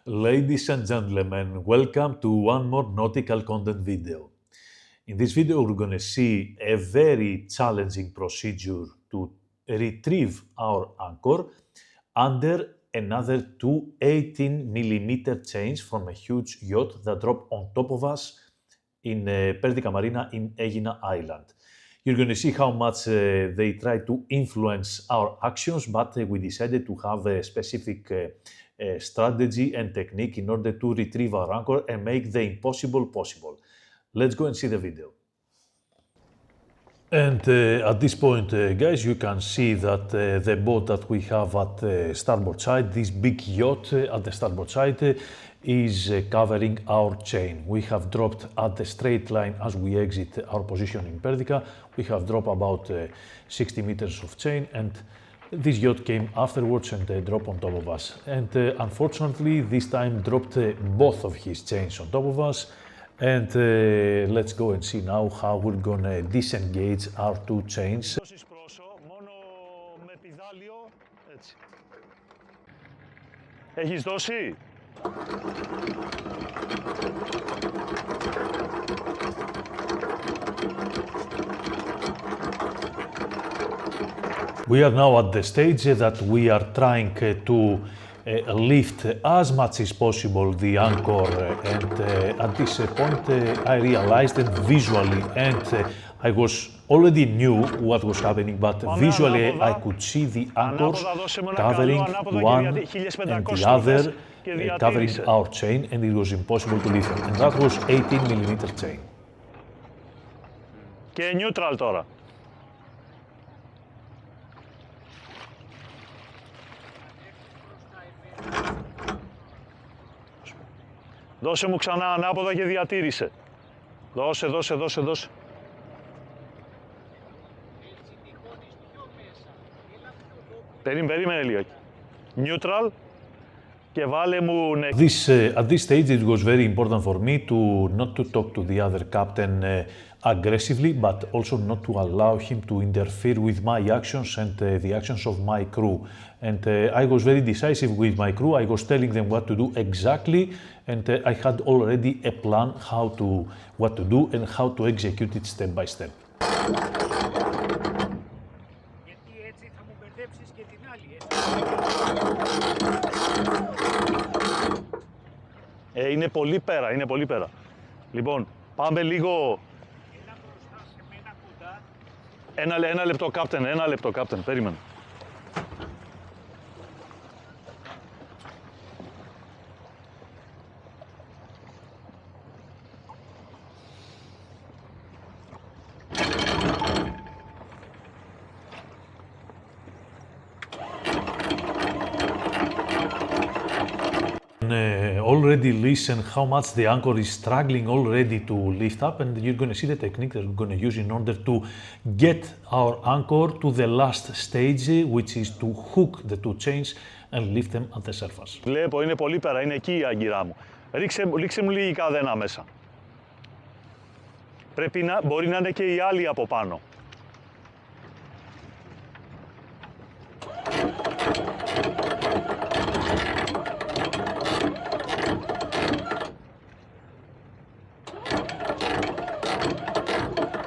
Ladies and gentlemen, welcome to one more nautical content video. In this video, we're going to see a very challenging procedure to retrieve our anchor under another two 18mm chains from a huge yacht that dropped on top of us in Perdika Marina in Aegina Island. You're going to see how much they try to influence our actions, but we decided to have a specific strategy and technique in order to retrieve our anchor and make the impossible possible. Let's go and see the video. And at this point, guys, you can see that the boat that we have at the starboard side, this big yacht at the starboard side, is covering our chain. We have dropped at the straight line as we exit our position in Perdika. We have dropped about 60 meters of chain, and this yacht came afterwards and dropped on top of us. And unfortunately, this time dropped both of his chains on top of us. And let's go and see now how we're gonna disengage our two chains. Έχεις δώσει? We are now at the stage that we are trying to lift as much as possible the anchor, and at this point I realized that visually, and I was already knew what was happening, but visually I could see the anchors covering one and the other, covering our chain, and it was impossible to lift them. And that was 18mm chain. Και neutral τώρα. Δώσε μου ξανά ανάποδα και διατήρησε. Δώσε. Περίμενε λίγο. Neutral και βάλε μου... At this stage it was very important for me to not to talk to the other captain aggressively, but also not to allow him to interfere with my actions and the actions of my crew. And I was very decisive with my crew. I was telling them what to do exactly, and I had already a plan what to do and how to execute it step by step. Γιατί έτσι θα μου μπερδέψεις και την άλλη, έτσι. Είναι πολύ πέρα. Λοιπόν, πάμε λίγο... Ένα μπροστά σε μένα κοντά. Ένα λεπτό, κάπτεν, περίμενε. Already listen how much the anchor is struggling already to lift up, and you're going to see the technique that we're going to use in order to get our anchor to the last stage, which is to hook the two chains and lift them at the surface. Βλέπω, είναι πολύ πέρα, είναι εκεί η άγκυρά μου. Ρίξε μου λίγη καδένα μέσα. Μπορεί να είναι και η άλλη από πάνω.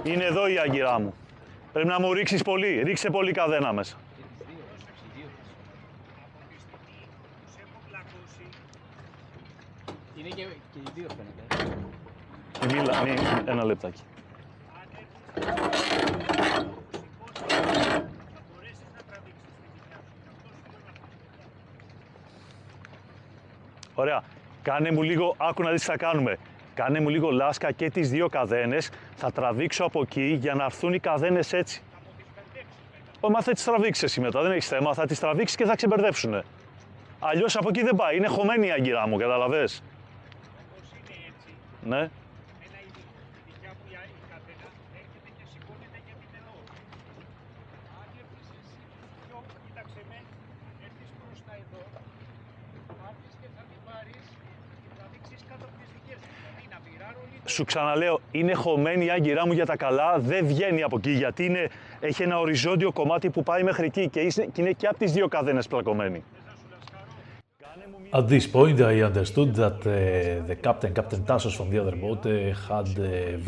Είναι εδώ η άγκυρά μου. Πρέπει να μου ρίξεις πολύ. Ρίξε πολύ καδένα μέσα. Είναι και οι δύο φαίνεται. Ένα λεπτάκι. Ωραία. Κάνε μου λίγο, άκου να δεις τι θα κάνουμε. Κάνε μου λίγο λάσκα και τις δύο καδένες. Θα τραβήξω από εκεί για να έρθουν οι καδένες έτσι. Μα θα τις τραβήξεις εσύ μετά, δεν έχεις θέμα. Θα τις τραβήξεις και θα ξεμπερδέψουνε. Αλλιώς από εκεί δεν πάει. Είναι χωμένη η άγκυρά μου, καταλαβες. Όπως είναι έτσι. Ναι. Ένα η δικιά μου η καδένα έρχεται και σηκώνεται και την εδώ. Αν έρθεις εσύ πιο, κοίταξε με, έρθεις προς τα εδώ, πάρεις και θα την πάρεις και θα δείξεις κάτω από τις δικές μου. Δηλαδή να πειράρω λίγο. Σου ξαναλέω, είναι χωμένη η άγκυρά μου για τα καλά, δεν βγαίνει από εκεί γιατί έχει ένα οριζόντιο κομμάτι που πάει μέχρι εκεί και είναι και από τις δύο καδένες πλακωμένη. At this point, I understood that the captain, Captain Tassos from the other boat, had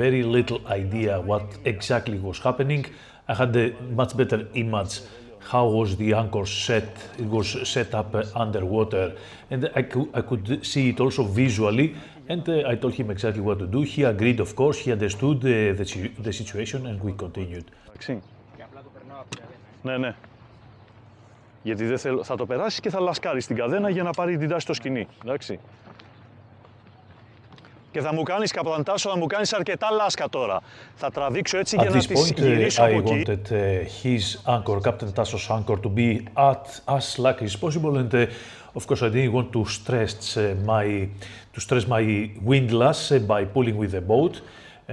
very little idea what exactly was happening. I had a much better image how was the anchor set. It was set up underwater, and I could see it also visually, and I told him exactly what to do. He agreed, of course, he understood the situation, and we continued. Ναι, ναι. Γιατί δεν θέλω, θα το περάσεις και θα λασκάρεις την καδένα για να πάρει την τάση στο σκηνή, εντάξει. Και θα μου κάνεις, Καπτάν Τάσο, θα μου κάνεις αρκετά λάσκα τώρα. Θα τραβήξω έτσι για να τις γυρίσω από εκεί. I wanted his anchor, Captain Tassos' anchor, to be as slack as possible, and of course I didn't want to stress my windlass by pulling with the boat.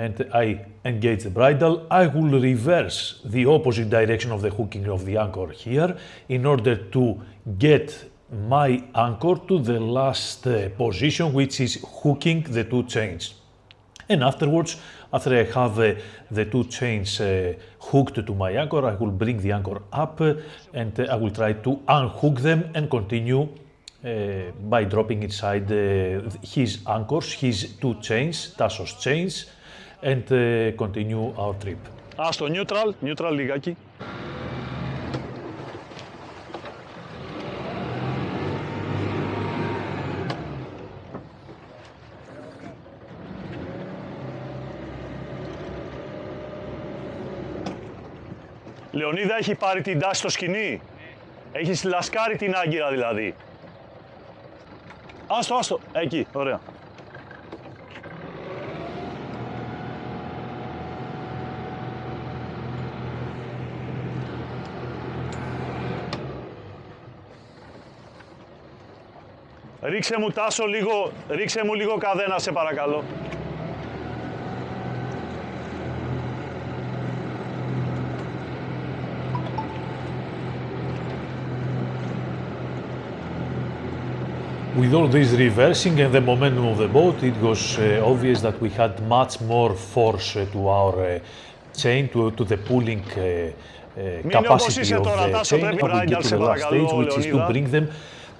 And I engage the bridle. I will reverse the opposite direction of the hooking of the anchor here in order to get my anchor to the last position, which is hooking the two chains. And afterwards, after I have the two chains hooked to my anchor, I will bring the anchor up and I will try to unhook them and continue by dropping inside his anchors, his two chains, Tassos chains, and continue our trip. Στο neutral λιγάκι. Λεωνίδα, έχει πάρει την τάση στο σκηνή. Έχεις λασκάρει την άγκυρα δηλαδή. Άστο, εκεί, ωραία. Ρίξε μου, Τάσο, ρίξε μου λίγο καδένα, σε παρακαλώ. With all this reversing and the momentum of the boat, it was obvious that we had much more force to our chain, to the pulling capacity of the chain, and we get to the last stage, which is to bring them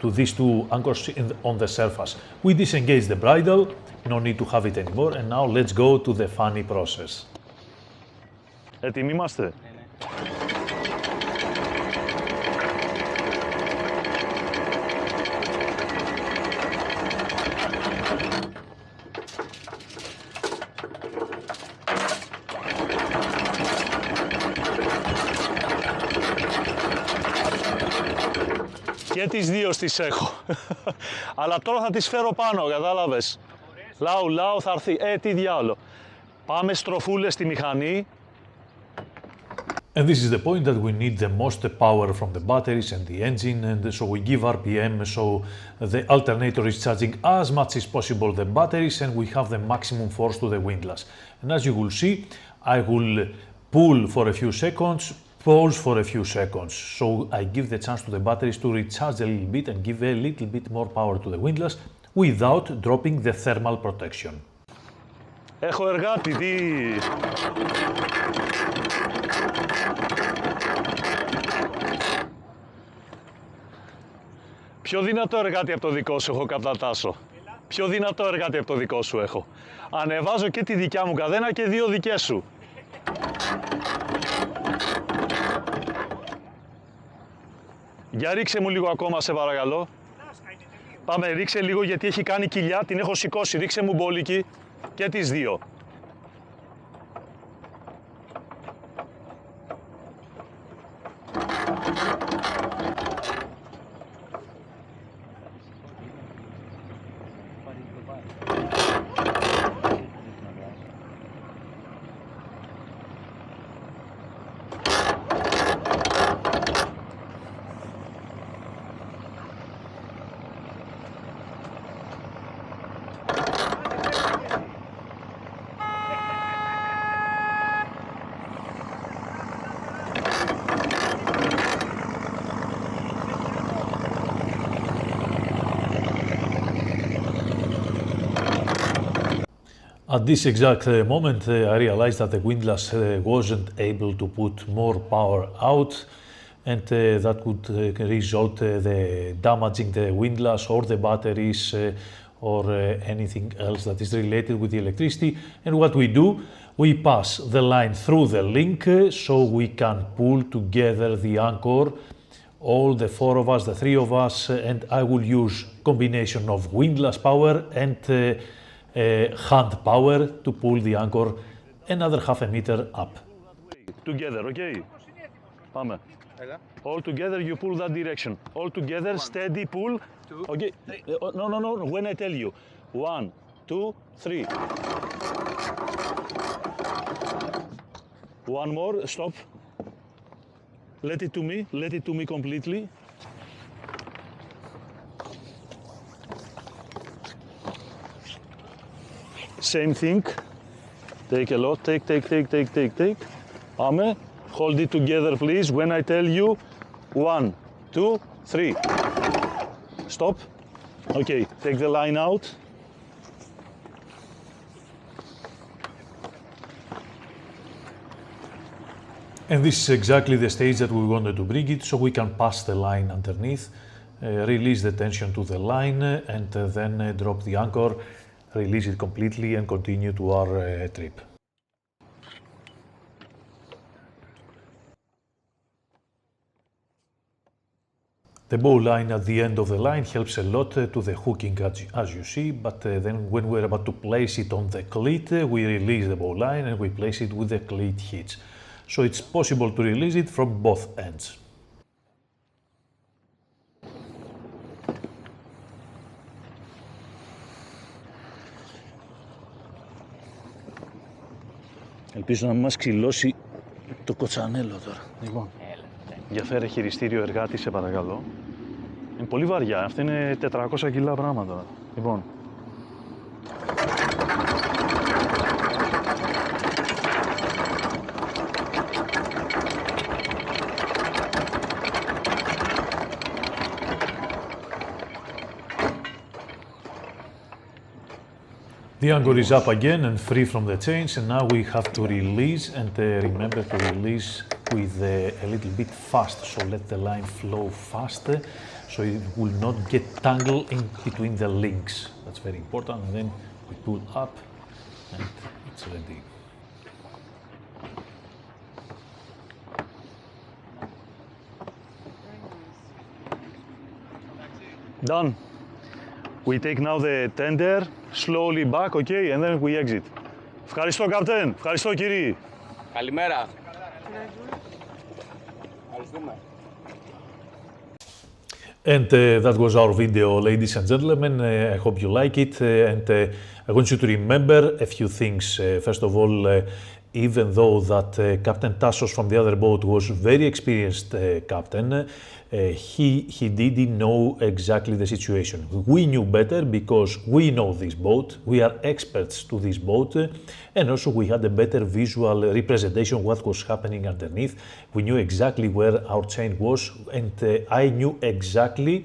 to these two anchors on the surface. We disengage the bridle, no need to have it anymore, and now let's go to the funny process. Έτοιμοι είμαστε. Και τις δύο τις έχω. Αλλά τώρα θα τις φέρω πάνω, κατάλαβες. Λάου, θα έρθει. Τι διάολο. Πάμε στροφούλες στη μηχανή. And this is the point that we need the most power from the batteries and the engine, and so we give RPM so the alternator is charging as much as possible the batteries and we have the maximum force to the windlass. And as you will see, I will pull for a few seconds, pause for a few seconds, so I give the chance to the batteries to recharge a little bit and give a little bit more power to the windlass without dropping the thermal protection. Έχω εργάτη, τι... Πιο δυνατό εργάτη από το δικό σου έχω, Καπτάν Τάσο. Πιο δυνατό εργάτη από το δικό σου έχω. Ανεβάζω και τη δικιά μου καδένα και δύο δικές σου. Για ρίξε μου λίγο ακόμα, σε παρακαλώ. Πάμε, ρίξε λίγο γιατί έχει κάνει κοιλιά, την έχω σηκώσει. Ρίξε μου μπόλικη και τις δύο. At this exact moment, I realized that the windlass wasn't able to put more power out and that would result the damaging the windlass or the batteries or anything else that is related with the electricity. And what we do, we pass the line through the link so we can pull together the anchor, all the four of us, the three of us, and I will use combination of windlass power and hand power to pull the anchor another half a meter up. Together, okay? Πάμε. All together you pull that direction. All together, steady pull. Okay. No. When I tell you. 1, 2, 3. One more, stop. Let it to me completely. Same thing. Take a lot, take. Πάμε. Hold it together, please. When I tell you, 1, 2, 3. Stop. Okay, take the line out. And this is exactly the stage that we wanted to bring it, so we can pass the line underneath, release the tension to the line, and then drop the anchor, release it completely, and continue to our trip. The bow line at the end of the line helps a lot to the hooking as you see, but then when we're about to place it on the cleat, we release the bow line and we place it with the cleat hitch. So it's possible to release it from both ends. Ελπίζω να μην μας ξυλώσει το κοτσανέλο τώρα. Λοιπόν, για φέρε χειριστήριο εργάτη, σε παρακαλώ. Είναι πολύ βαριά, αυτά είναι 400 κιλά πράγματα. Λοιπόν. The anchor is up again and free from the chains, and now we have to release, and remember to release with a little bit fast, so let the line flow faster, so it will not get tangled in between the links. That's very important, and then we pull up and it's ready. Done. We take now the tender, slowly back, okay, and then we exit. Ευχαριστώ, Captain. Ευχαριστώ, κύριοι. Καλημέρα. Ευχαριστούμε. And that was our video, ladies and gentlemen. I hope you like it, and I want you to remember a few things. First of all, even though that Captain Tassos from the other boat was very experienced captain, he didn't know exactly the situation. We knew better because we know this boat, we are experts to this boat, and also we had a better visual representation of what was happening underneath. We knew exactly where our chain was, and I knew exactly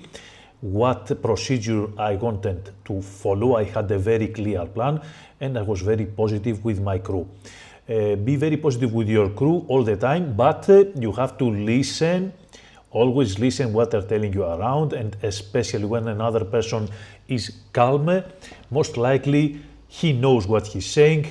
what procedure I wanted to follow. I had a very clear plan, and I was very positive with my crew. Be very positive with your crew all the time, but you have to listen. Always listen what they're telling you around, and especially when another person is calm, most likely he knows what he's saying.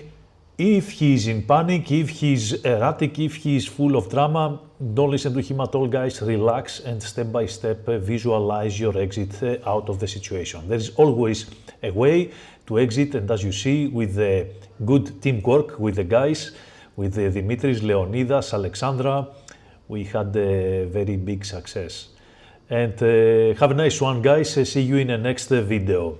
If he's in panic, if he's erratic, if he's full of drama, don't listen to him at all, guys. Relax and step by step visualize your exit out of the situation. There is always a way to exit, and as you see, with the good teamwork with the guys, with Dimitris, Leonidas, Alexandra, we had a very big success. And have a nice one, guys. See you in the next video.